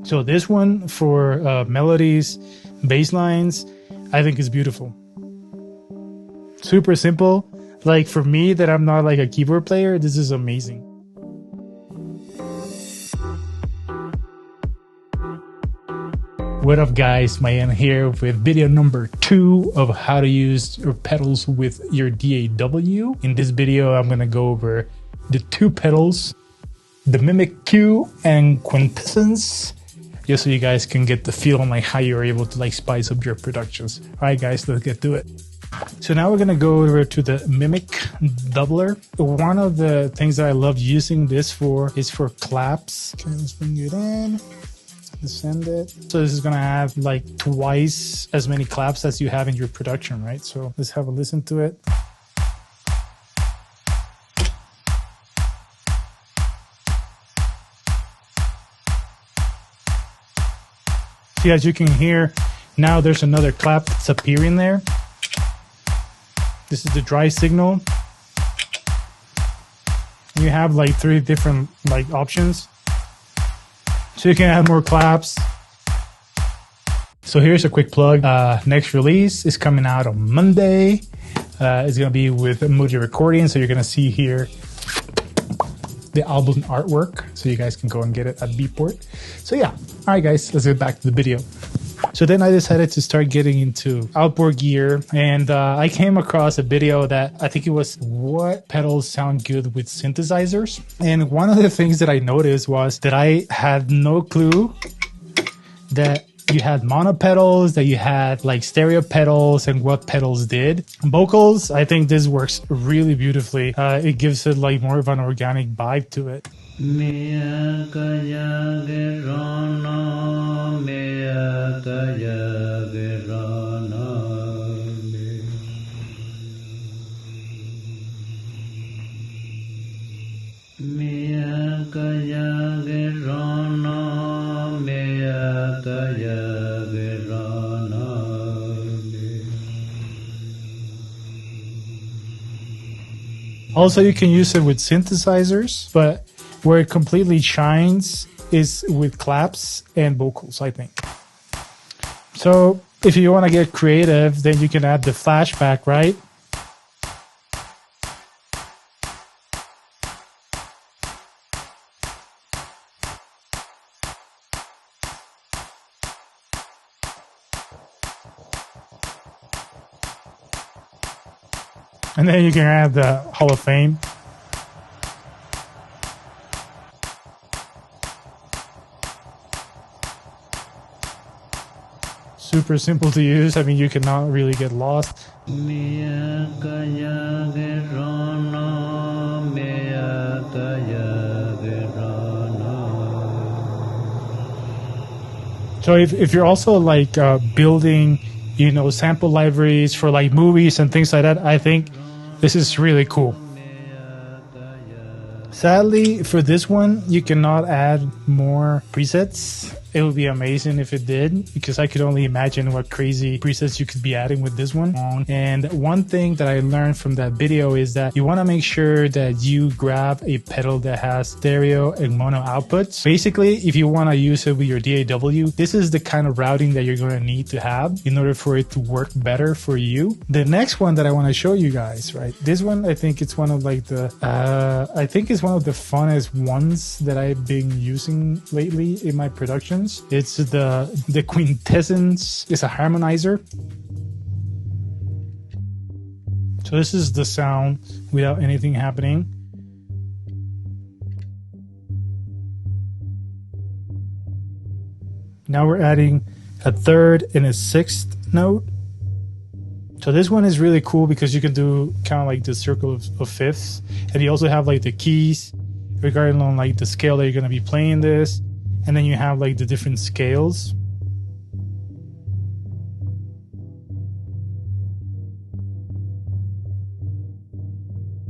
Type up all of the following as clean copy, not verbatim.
So this one for melodies, bass lines, I think is beautiful. Super simple. Like for me that I'm not like a keyboard player, this is amazing. What up guys, Mayan here with video number 2 of how to use your pedals with your DAW. In this video, I'm gonna go over the 2 pedals, the Mimic Q and Quintessence, just so you guys can get the feel on like how you're able to like spice up your productions. All right guys, let's get to it. So now we're gonna go over to the Mimic doubler. One of the things that I love using this for is for claps. Okay, let's bring it in. Send it. So this is gonna have like twice as many claps as you have in your production, right? So let's have a listen to it. See, as you can hear, now there's another clap that's appearing there. This is the dry signal. You have like 3 different like options. So you can add more claps. So here's a quick plug. Next release is coming out on Monday. It's going to be with Moody Recordings. So you're going to see here the album artwork. So you guys can go and get it at Beatport. So yeah. All right, guys, let's get back to the video. So then I decided to start getting into outboard gear, and I came across a video that I think it was what pedals sound good with synthesizers. And one of the things that I noticed was that I had no clue that you had mono pedals, that you had like stereo pedals, and what pedals did. Vocals, I think this works really beautifully. It gives it like more of an organic vibe to it. Also, you can use it with synthesizers, but where it completely shines is with claps and vocals, I think. So if you want to get creative, then you can add the flashback, right? And then you can add the Hall of Fame. Super simple to use. I mean, you cannot really get lost. So if you're also like building, you know, sample libraries for like movies and things like that, I think this is really cool. Sadly, for this one, you cannot add more presets. It would be amazing if it did, because I could only imagine what crazy presets you could be adding with this one. And one thing that I learned from that video is that you want to make sure that you grab a pedal that has stereo and mono outputs. Basically, if you want to use it with your DAW, this is the kind of routing that you're going to need to have in order for it to work better for you. The next one that I want to show you guys, right? This one, I think it's one of like the, I think it's one of the funnest ones that I've been using lately in my productions. It's the Quintessence. It's a harmonizer. So this is the sound without anything happening. Now we're adding a 3rd and a 6th note. So this one is really cool because you can do kind of like the circle of fifths, and you also have like the keys regarding on like the scale that you're going to be playing this. And then you have like the different scales.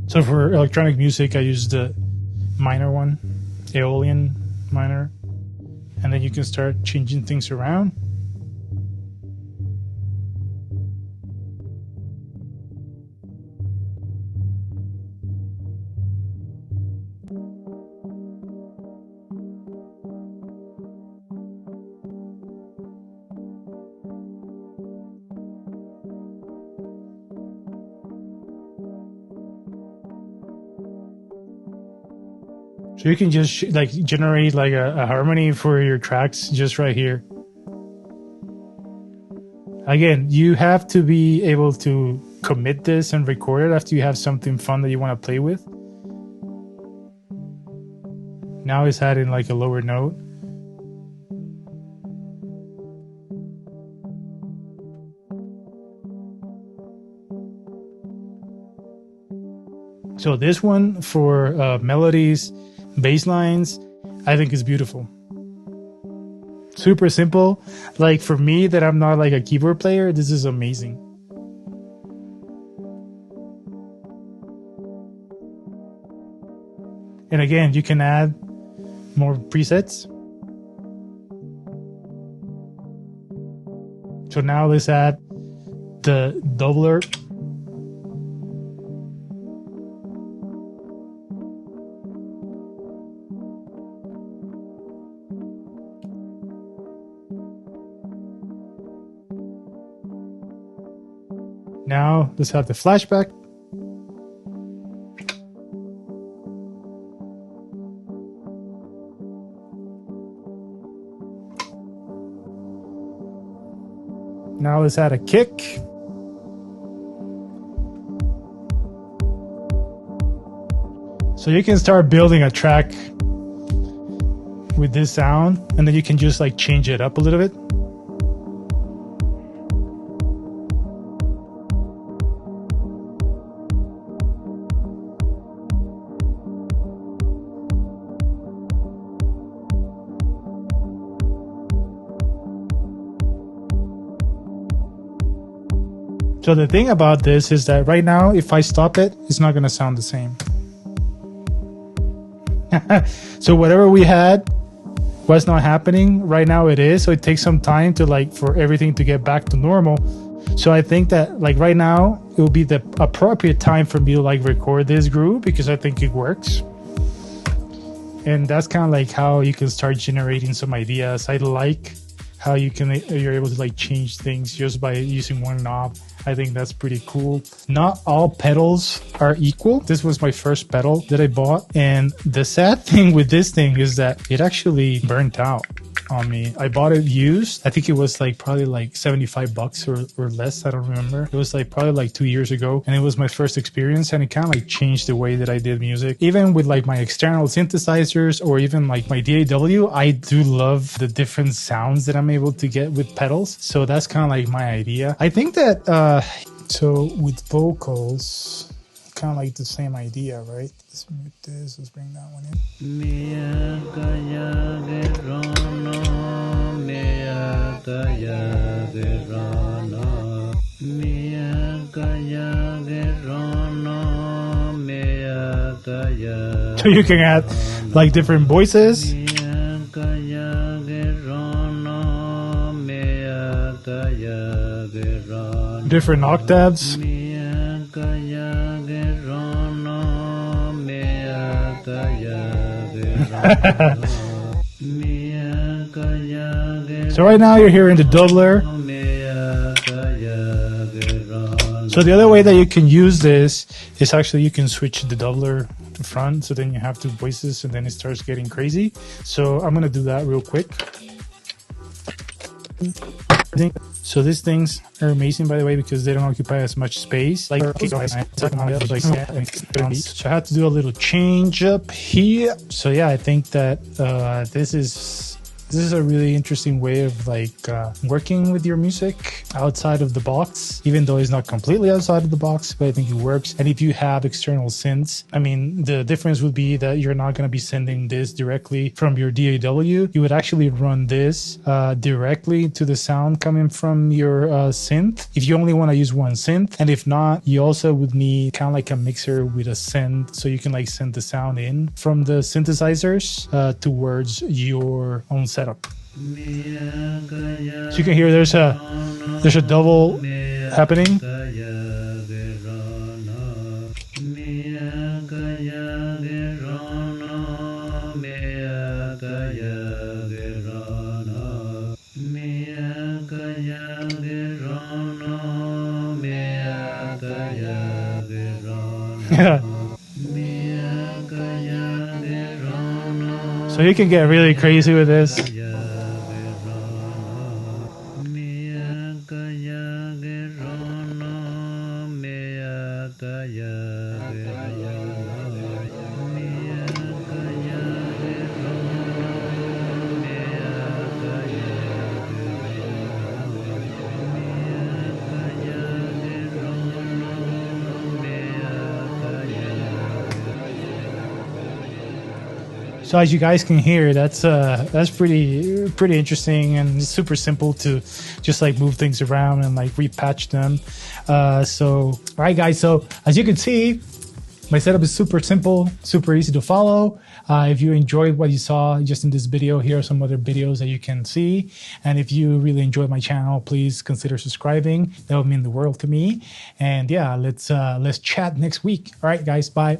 So for electronic music, I use the minor one, Aeolian minor. And then you can start changing things around. So you can just like generate like a harmony for your tracks just right here. Again, you have to be able to commit this and record it after you have something fun that you want to play with. Now it's adding like a lower note. So this one for melodies, bass lines, I think is beautiful. Super simple. Like for me that I'm not like a keyboard player, this is amazing. And again, you can add more presets. So now let's add the doubler. Now let's have the flashback. Now let's add a kick. So you can start building a track with this sound, and then you can just like change it up a little bit. So the thing about this is that right now, if I stop it, it's not going to sound the same. So whatever we had was not happening. Right now it is. So it takes some time to like for everything to get back to normal. So I think that like right now, it will be the appropriate time for me to like record this groove because I think it works. And that's kind of like how you can start generating some ideas. I like how you're able to like change things just by using one knob. I think that's pretty cool. Not all pedals are equal. This was my first pedal that I bought. And the sad thing with this thing is that it actually burnt out on me. I bought it used. I think it was like probably like $75 or less. I don't remember. It was like probably like 2 years ago. And it was my first experience. And it kind of like changed the way that I did music. Even with like my external synthesizers or even like my DAW, I do love the different sounds that I'm able to get with pedals. So that's kind of like my idea. I think that, so with vocals, kind of like the same idea, right? Let's mute this. Let's bring that one in. So you can add like different voices. Different octaves. So right now you're hearing the doubler. So the other way that you can use this is actually you can switch the doubler to front, so then you have two voices and then it starts getting crazy. So I'm gonna do that real quick. So these things are amazing, by the way, because they don't occupy as much space. So I had to do a little change up here. So yeah, I think that this is a really interesting way of like working with your music outside of the box, even though it's not completely outside of the box, but I think it works. And if you have external synths, I mean, the difference would be that you're not going to be sending this directly from your DAW. You would actually run this directly to the sound coming from your synth if you only want to use one synth. And if not, you also would need kind of like a mixer with a send, so you can like send the sound in from the synthesizers towards your own setup. So you can hear there's a double happening. Yeah. So you can get really crazy with this. So as you guys can hear, that's pretty interesting, and it's super simple to just like move things around and like repatch them. So all right, guys. So as you can see, my setup is super simple, super easy to follow. If you enjoyed what you saw just in this video, here are some other videos that you can see. And if you really enjoyed my channel, please consider subscribing. That would mean the world to me. And yeah, let's chat next week. All right, guys. Bye.